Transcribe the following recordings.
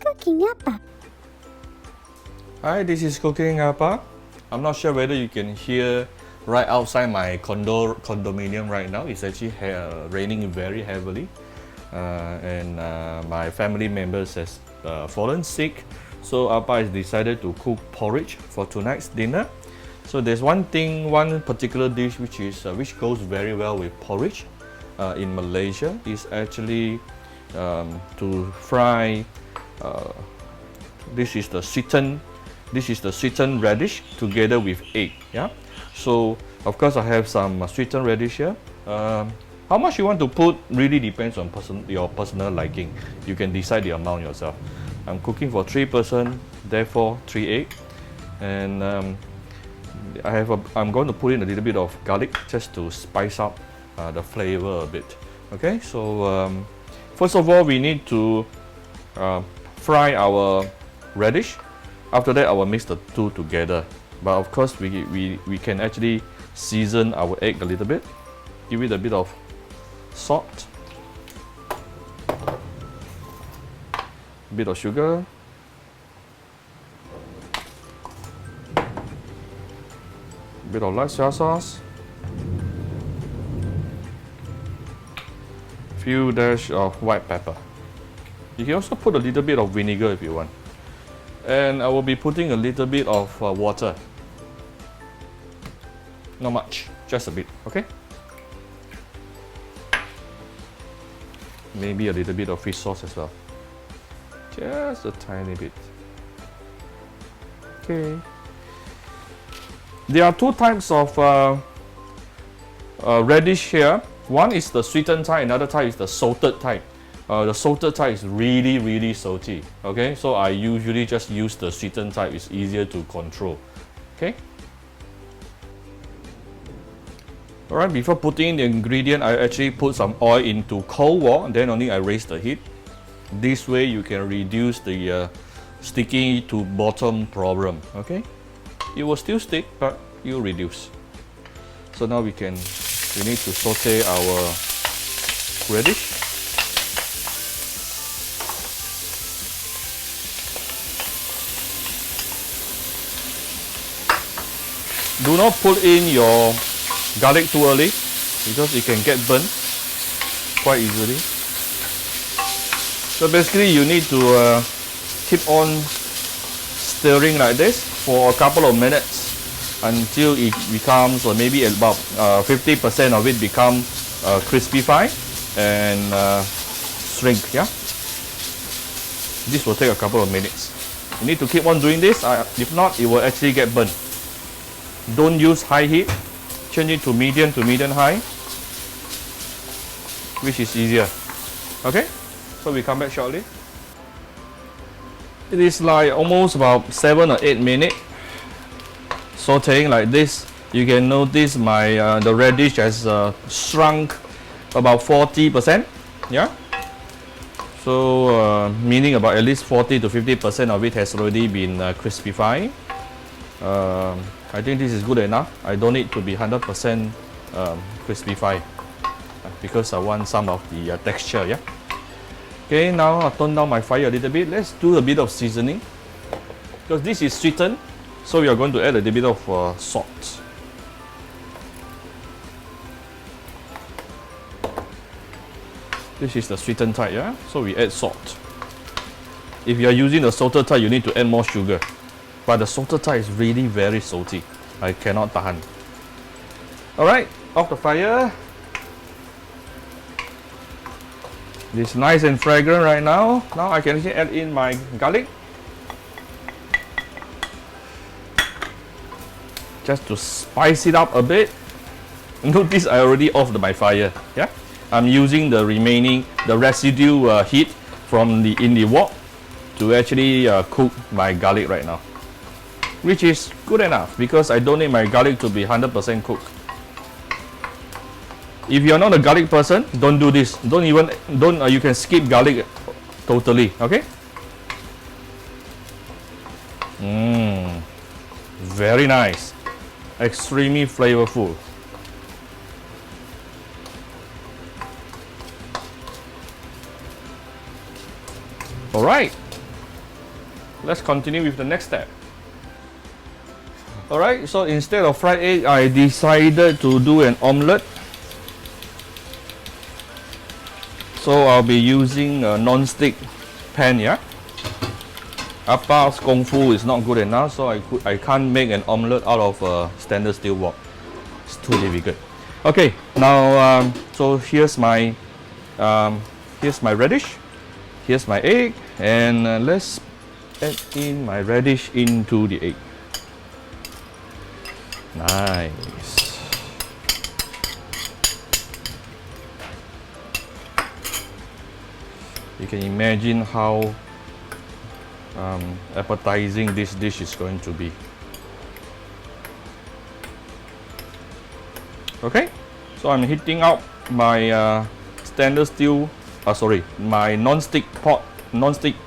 cooking apa? Hi, this is Cooking Apa. I'm not sure whether you can hear right outside my condominium right now. It's actually raining very heavily, and my family members has fallen sick. So Apa has decided to cook porridge for tonight's dinner. So there's one particular dish which goes very well with porridge in Malaysia is actually to fry. This is the sweetened radish together with egg. Yeah. So of course I have some sweetened radish here. How much you want to put really depends on your personal liking. You can decide the amount yourself. I'm cooking for 3 person, therefore 3 egg, and I'm going to put in a little bit of garlic just to spice up the flavor a bit. Okay. So first of all, we need to fry our radish. After that, I will mix the two together. But of course, we can actually season our egg a little bit. Give it a bit of salt, a bit of sugar, a bit of light soy sauce, few dash of white pepper. You can also put a little bit of vinegar if you want. And I will be putting a little bit of water. Not much, just a bit, okay? Maybe a little bit of fish sauce as well. Just a tiny bit. Okay. There are two types of radish here. One is the sweetened type, another type is the salted type. The salted type is really salty. Okay, so I usually just use the sweetened type. It's easier to control. Okay. Alright, before putting in the ingredient, I actually put some oil into cold water, then only I raise the heat. This way you can reduce the sticky to bottom problem. Okay, it will still stick, but it will reduce. So now we need to saute our radish. Do not put in your garlic too early because it can get burnt quite easily. So basically you need to keep on stirring like this for a couple of minutes until it becomes, or maybe about 50% of it become crispy and shrink. Yeah, this will take a couple of minutes. You need to keep on doing this, if not it will actually get burnt. Don't use high heat, change it to medium high, which is easier. Okay, so we come back shortly. It is like almost about 7 or 8 minutes sauteing like this. You can notice the radish has shrunk about 40%. Yeah, so meaning about at least 40 to 50% of it has already been crispified. I think this is good enough. I don't need to be 100% crispified because I want some of the texture. Yeah. Okay, now I'll tone down my fire a little bit. Let's do a bit of seasoning because this is sweetened, so we are going to add a little bit of salt. This is the sweetened type, yeah. So we add salt. If you are using the salted type, you need to add more sugar. But the salted type is really very salty. I cannot tahan. Alright, off the fire. It's nice and fragrant right now. Now I can actually add in my garlic. Just to spice it up a bit. Notice I already off my fire. Yeah, I'm using the residue heat from in the wok to actually cook my garlic right now, which is good enough because I don't need my garlic to be 100% cooked. If you're not a garlic person, don't do this. You can skip garlic totally. Okay. Very nice, extremely flavorful. All right, let's continue with the next step. Alright, so instead of fried egg, I decided to do an omelette. So I'll be using a non-stick pan, yeah. Appa's Kung Fu is not good enough, so I can't make an omelette out of a stainless steel wok. It's too difficult. Okay, now so here's my radish, here's my egg, and let's add in my radish into the egg. Nice. You can imagine how appetizing this dish is going to be. Okay, so I'm heating up my stainless steel, my non-stick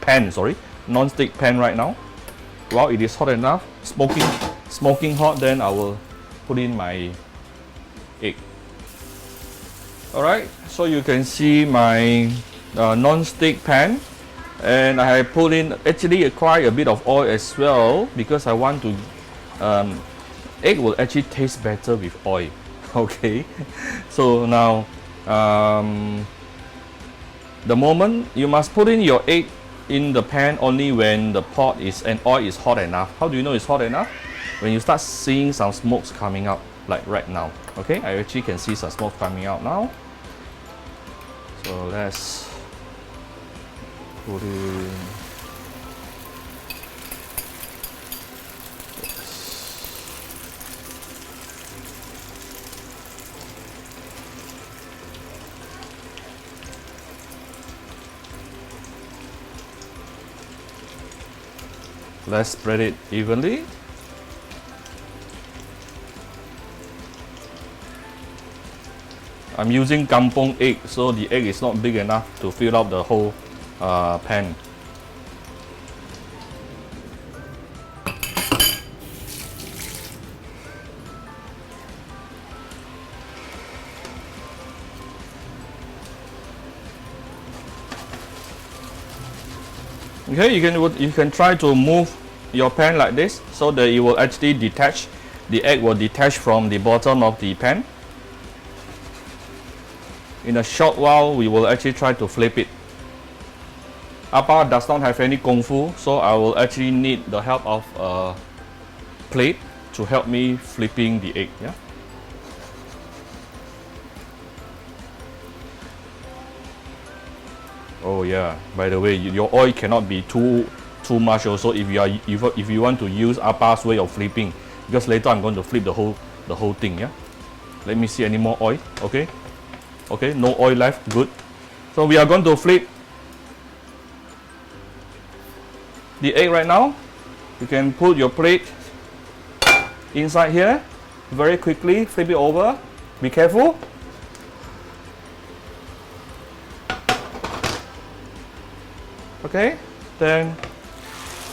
pan right now. While it is hot enough, smoking hot, then I will put in my egg. Alright, so you can see my non-stick pan, and I put in actually quite a bit of oil as well, because I want to egg will actually taste better with oil. Okay, so now the moment you must put in your egg in the pan only when the pot is and oil is hot enough. How do you know it's hot enough? When you start seeing some smokes coming out, like right now. Okay, I actually can see some smoke coming out now. So let's put in. Let's spread it evenly. I'm using kampung egg, so the egg is not big enough to fill up the whole pan. Okay, you can try to move your pan like this so that it will actually detach. The egg will detach from the bottom of the pan. In a short while, we will actually try to flip it. Appa does not have any kung fu, so I will actually need the help of a plate to help me flipping the egg. Yeah. Oh yeah. By the way, your oil cannot be too much. Also, if you want to use Appa's way of flipping, because later I'm going to flip the whole thing. Yeah. Let me see any more oil. Okay. Okay, no oil left, good. So we are going to flip the egg right now. You can put your plate inside here, very quickly, flip it over, be careful. Okay, then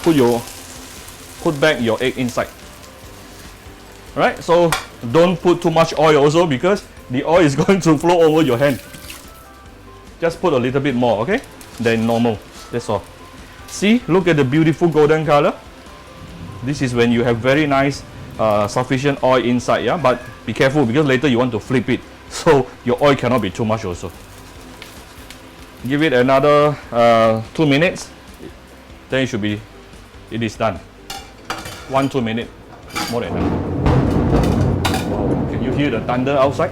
put back your egg inside. Alright, so don't put too much oil also, because the oil is going to flow over your hand. Just put a little bit more, okay, than normal. That's all. See, look at the beautiful golden color. This is when you have very nice sufficient oil inside, yeah. But be careful, because later you want to flip it, so your oil cannot be too much also. Give it another 2 minutes, then it is done. 1-2 minutes, more than enough. Wow, can you hear the thunder outside?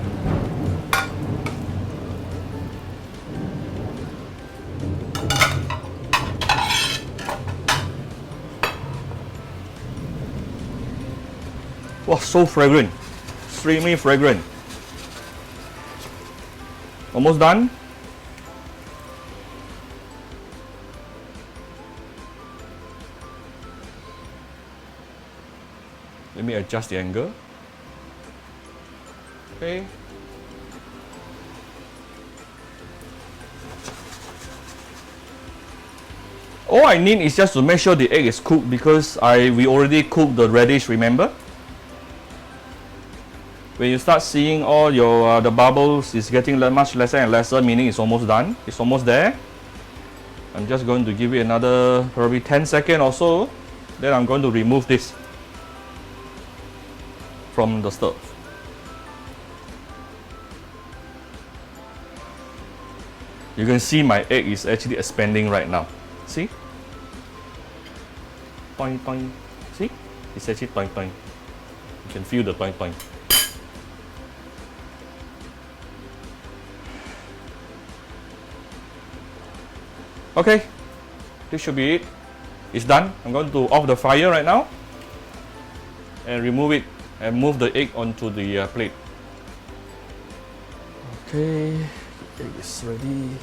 Wow, so fragrant, extremely fragrant. Almost done. Let me adjust the angle. Okay. All I need is just to make sure the egg is cooked, because we already cooked the radish, remember? When you start seeing all your the bubbles is getting much lesser and lesser, meaning it's almost done. It's almost there. I'm just going to give it another probably 10 seconds or so. Then I'm going to remove this from the stove. You can see my egg is actually expanding right now. See? Toing toing. See? It's actually toing toing. You can feel the toing toing. Okay, this should be it. It's done. I'm going to off the fire right now and remove it and move the egg onto the plate. Okay, egg is ready.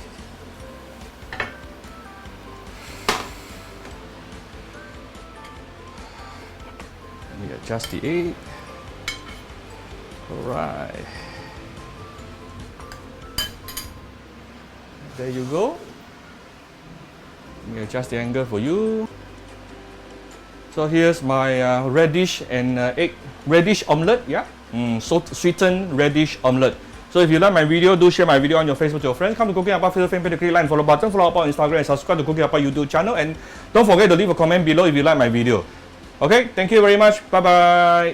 Let me adjust the egg. Alright. There you go. Let me adjust the angle for you. So here's my radish and radish omelet, yeah? Sweetened radish omelet. So if you like my video, do share my video on your Facebook to your friends. Come to Cooking Appa Facebook fan page, click like and follow button, follow up on Instagram and subscribe to Cooking Appa YouTube channel. And don't forget to leave a comment below if you like my video. Okay, thank you very much. Bye bye.